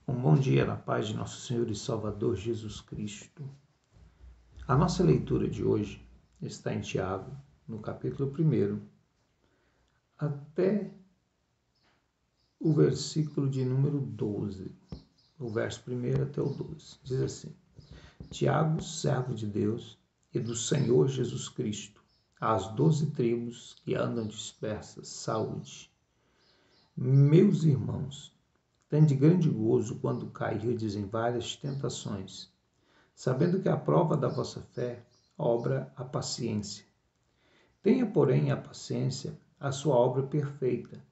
Um bom dia na paz de nosso Senhor e Salvador Jesus Cristo. A nossa leitura de hoje está em Tiago, no capítulo 1, até o versículo de número 12. O verso 1 até o 12. Diz assim: Tiago, servo de Deus e do Senhor Jesus Cristo, às 12 tribos que andam dispersas, saúde. Meus irmãos, tende grande gozo quando cairdes em várias tentações, sabendo que a prova da vossa fé obra a paciência. Tenha, porém, a paciência a sua obra perfeita,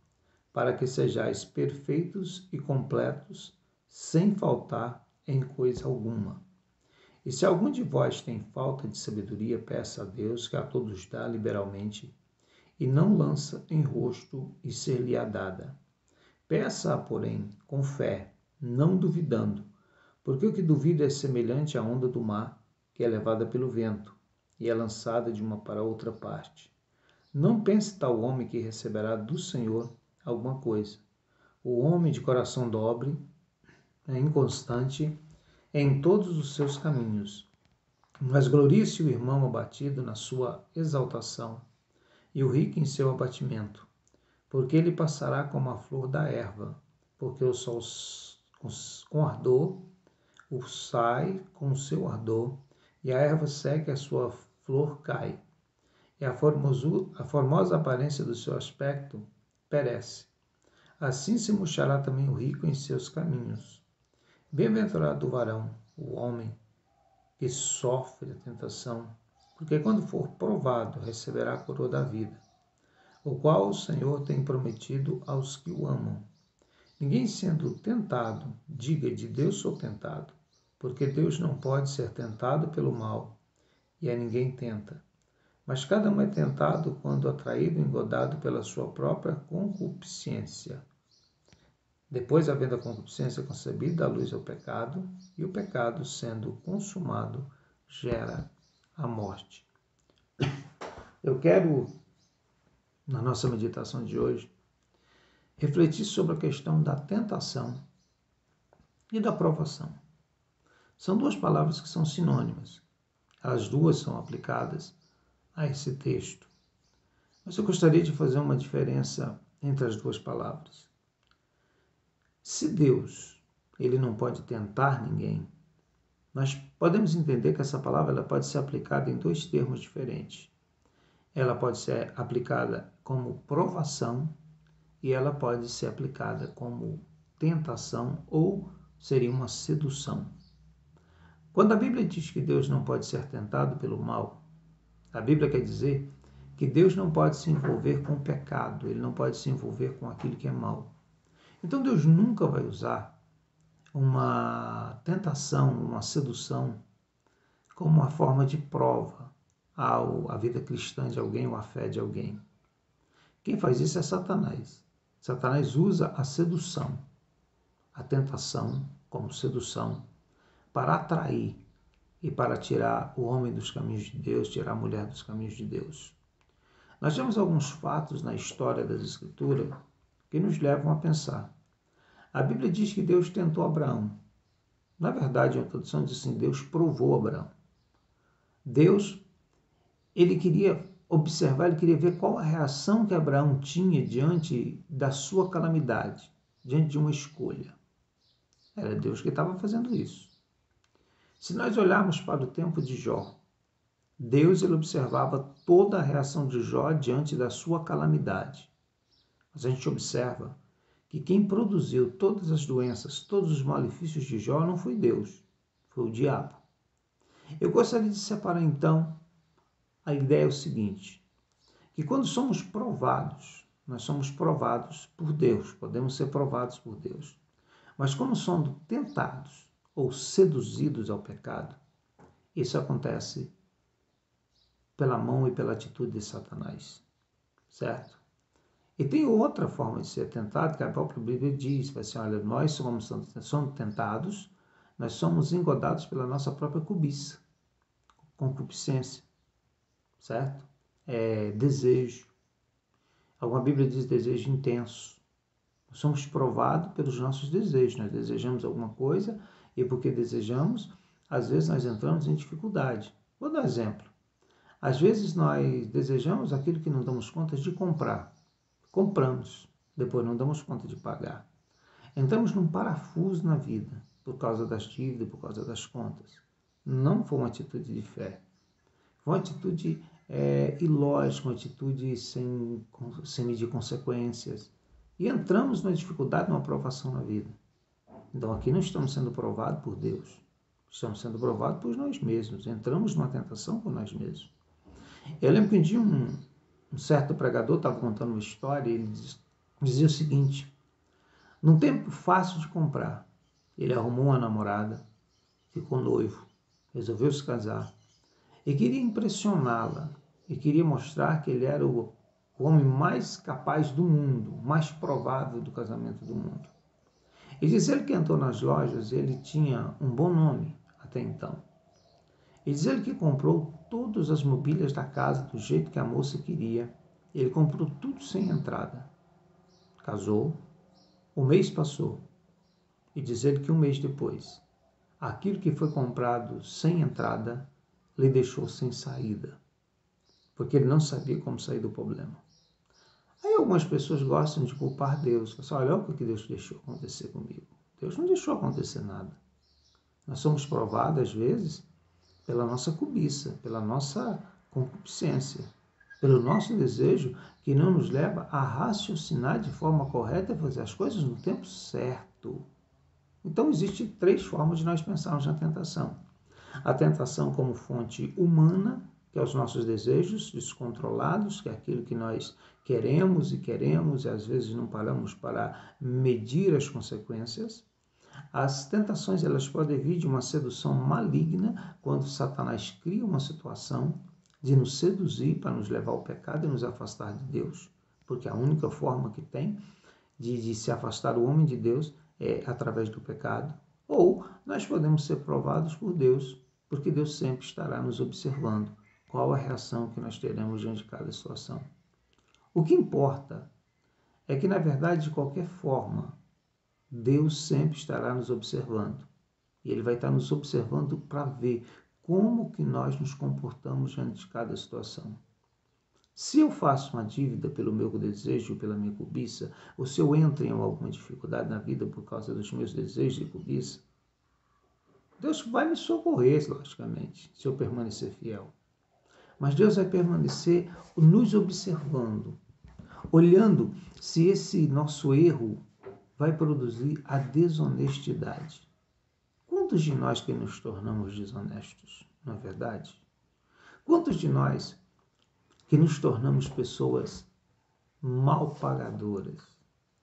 para que sejais perfeitos e completos, sem faltar em coisa alguma. E se algum de vós tem falta de sabedoria, peça a Deus, que a todos dá liberalmente, e não lança em rosto, e ser-lhe-á dada. Peça-a, porém, com fé, não duvidando, porque o que duvida é semelhante à onda do mar, que é levada pelo vento, e é lançada de uma para outra parte. Não pense tal homem que receberá do Senhor alguma coisa. O homem de coração dobre é inconstante em todos os seus caminhos. Mas glorie-se o irmão abatido na sua exaltação, e o rico em seu abatimento, porque ele passará como a flor da erva, porque o sol com ardor o sai com o seu ardor, e a erva seca e a sua flor cai, e a formosa aparência do seu aspecto perece. Assim se murchará também o rico em seus caminhos. Bem-aventurado o varão, o homem, que sofre a tentação, porque quando for provado, receberá a coroa da vida, o qual o Senhor tem prometido aos que o amam. Ninguém sendo tentado, diga: de Deus sou tentado, porque Deus não pode ser tentado pelo mal, e a ninguém tenta. Mas cada um é tentado quando atraído e engodado pela sua própria concupiscência. Depois, havendo a concupiscência concebida, a luz é o pecado, e o pecado, sendo consumado, gera a morte. Eu quero, na nossa meditação de hoje, refletir sobre a questão da tentação e da provação. São duas palavras que são sinônimas. As duas são aplicadas a esse texto. Mas eu gostaria de fazer uma diferença entre as duas palavras. Se Deus, ele não pode tentar ninguém, nós podemos entender que essa palavra ela pode ser aplicada em dois termos diferentes. Ela pode ser aplicada como provação e ela pode ser aplicada como tentação ou seria uma sedução. Quando a Bíblia diz que Deus não pode ser tentado pelo mal, a Bíblia quer dizer que Deus não pode se envolver com o pecado, ele não pode se envolver com aquilo que é mal. Então Deus nunca vai usar uma tentação, uma sedução, como uma forma de prova à vida cristã de alguém ou à fé de alguém. Quem faz isso é Satanás. Satanás usa a sedução, a tentação como sedução, para atrair e para tirar o homem dos caminhos de Deus, tirar a mulher dos caminhos de Deus. Nós temos alguns fatos na história das Escrituras que nos levam a pensar. A Bíblia diz que Deus tentou Abraão. Na verdade, a tradução diz assim: Deus provou Abraão. Deus, ele queria observar, ele queria ver qual a reação que Abraão tinha diante da sua calamidade, diante de uma escolha. Era Deus que estava fazendo isso. Se nós olharmos para o tempo de Jó, Deus ele observava toda a reação de Jó diante da sua calamidade. Mas a gente observa que quem produziu todas as doenças, todos os malefícios de Jó não foi Deus, foi o diabo. Eu gostaria de separar então, a ideia é o seguinte, que quando somos provados, nós somos provados por Deus, podemos ser provados por Deus. Mas como somos tentados ou seduzidos ao pecado, isso acontece pela mão e pela atitude de Satanás, certo? E tem outra forma de ser tentado, que a própria Bíblia diz, assim, olha, nós somos tentados, nós somos engodados pela nossa própria cobiça, concupiscência, certo? Desejo. Alguma Bíblia diz desejo intenso, Somos provados pelos nossos desejos. Nós desejamos alguma coisa e porque desejamos, às vezes nós entramos em dificuldade. Vou dar um exemplo. Às vezes nós desejamos aquilo que não damos conta de comprar. Compramos, depois não damos conta de pagar. Entramos num parafuso na vida, por causa das dívidas, por causa das contas. Não foi uma atitude de fé. Foi uma atitude ilógica, uma atitude sem medir consequências. E entramos numa dificuldade, numa provação na vida. Então aqui não estamos sendo provados por Deus. Estamos sendo provados por nós mesmos. Entramos numa tentação por nós mesmos. Eu lembro que um dia um certo pregador estava contando uma história e ele dizia o seguinte: num tempo fácil de comprar, ele arrumou uma namorada, ficou noivo, resolveu se casar e queria impressioná-la e queria mostrar que ele era o homem mais capaz do mundo, mais provável do casamento do mundo. E diz ele que entrou nas lojas, ele tinha um bom nome até então. E diz ele que comprou todas as mobílias da casa do jeito que a moça queria. Ele comprou tudo sem entrada. Casou, o mês passou. E diz ele que um mês depois, aquilo que foi comprado sem entrada, lhe deixou sem saída. Porque ele não sabia como sair do problema. Aí algumas pessoas gostam de culpar Deus. Falam, olha o que Deus deixou acontecer comigo. Deus não deixou acontecer nada. Nós somos provados, às vezes, pela nossa cobiça, pela nossa concupiscência, pelo nosso desejo que não nos leva a raciocinar de forma correta e fazer as coisas no tempo certo. Então, existem 3 formas de nós pensarmos na tentação. A tentação como fonte humana, que é os nossos desejos descontrolados, que é aquilo que nós queremos e às vezes não paramos para medir as consequências. As tentações elas podem vir de uma sedução maligna, quando Satanás cria uma situação de nos seduzir para nos levar ao pecado e nos afastar de Deus, porque a única forma que tem de se afastar o homem de Deus é através do pecado. Ou nós podemos ser provados por Deus, porque Deus sempre estará nos observando qual a reação que nós teremos diante de cada situação. O que importa é que, na verdade, de qualquer forma, Deus sempre estará nos observando. E Ele vai estar nos observando para ver como que nós nos comportamos diante de cada situação. Se eu faço uma dívida pelo meu desejo, pela minha cobiça, ou se eu entro em alguma dificuldade na vida por causa dos meus desejos e cobiça, Deus vai me socorrer, logicamente, se eu permanecer fiel. Mas Deus vai permanecer nos observando, olhando se esse nosso erro vai produzir a desonestidade. Quantos de nós que nos tornamos desonestos, não é verdade? Quantos de nós que nos tornamos pessoas mal pagadoras?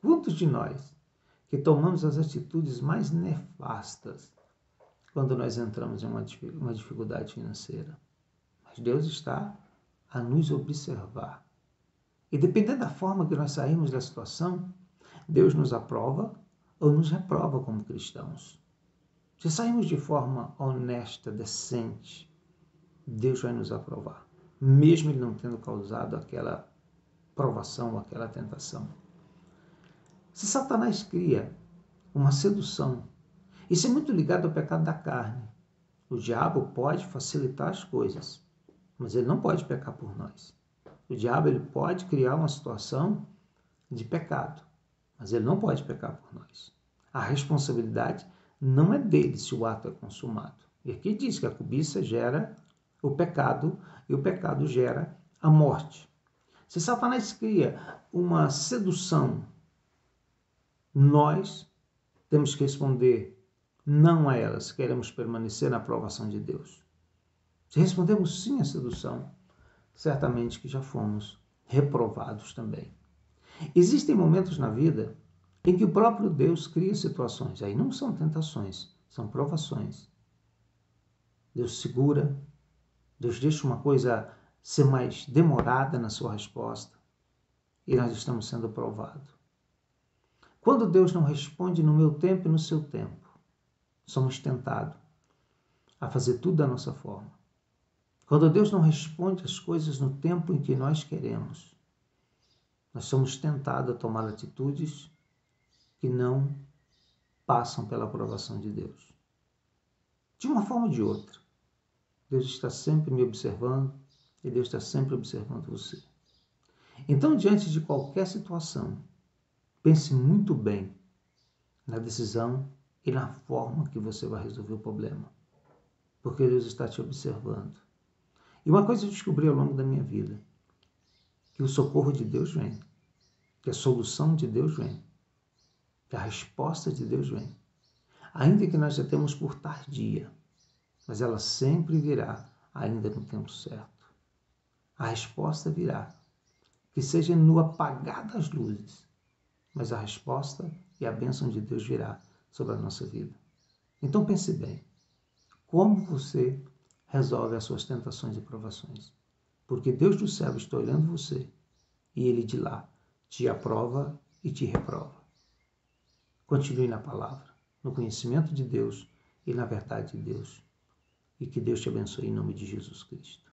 Quantos de nós que tomamos as atitudes mais nefastas quando nós entramos em uma dificuldade financeira? Mas Deus está a nos observar. E dependendo da forma que nós saímos da situação, Deus nos aprova ou nos reprova como cristãos. Se saímos de forma honesta, decente, Deus vai nos aprovar, mesmo Ele não tendo causado aquela provação, aquela tentação. Se Satanás cria uma sedução, isso é muito ligado ao pecado da carne. O diabo pode facilitar as coisas, mas ele não pode pecar por nós. O diabo ele pode criar uma situação de pecado, mas ele não pode pecar por nós. A responsabilidade não é dele se o ato é consumado. E aqui diz que a cobiça gera o pecado e o pecado gera a morte. Se Satanás cria uma sedução, nós temos que responder não a ela se queremos permanecer na aprovação de Deus. Se respondemos sim à sedução, certamente que já fomos reprovados também. Existem momentos na vida em que o próprio Deus cria situações. Aí não são tentações, são provações. Deus segura, Deus deixa uma coisa ser mais demorada na sua resposta e nós estamos sendo provados. Quando Deus não responde no meu tempo e no seu tempo, somos tentados a fazer tudo da nossa forma. Quando Deus não responde as coisas no tempo em que nós queremos, nós somos tentados a tomar atitudes que não passam pela aprovação de Deus. De uma forma ou de outra, Deus está sempre me observando e Deus está sempre observando você. Então, diante de qualquer situação, pense muito bem na decisão e na forma que você vai resolver o problema, porque Deus está te observando. E uma coisa eu descobri ao longo da minha vida, que o socorro de Deus vem, que a solução de Deus vem, que a resposta de Deus vem. Ainda que nós já temos por tardia, mas ela sempre virá ainda no tempo certo. A resposta virá, que seja no apagar das luzes, mas a resposta e a bênção de Deus virá sobre a nossa vida. Então pense bem, como você resolve as suas tentações e provações? Porque Deus do céu está olhando você e Ele de lá te aprova e te reprova. Continue na palavra, no conhecimento de Deus e na verdade de Deus. E que Deus te abençoe em nome de Jesus Cristo.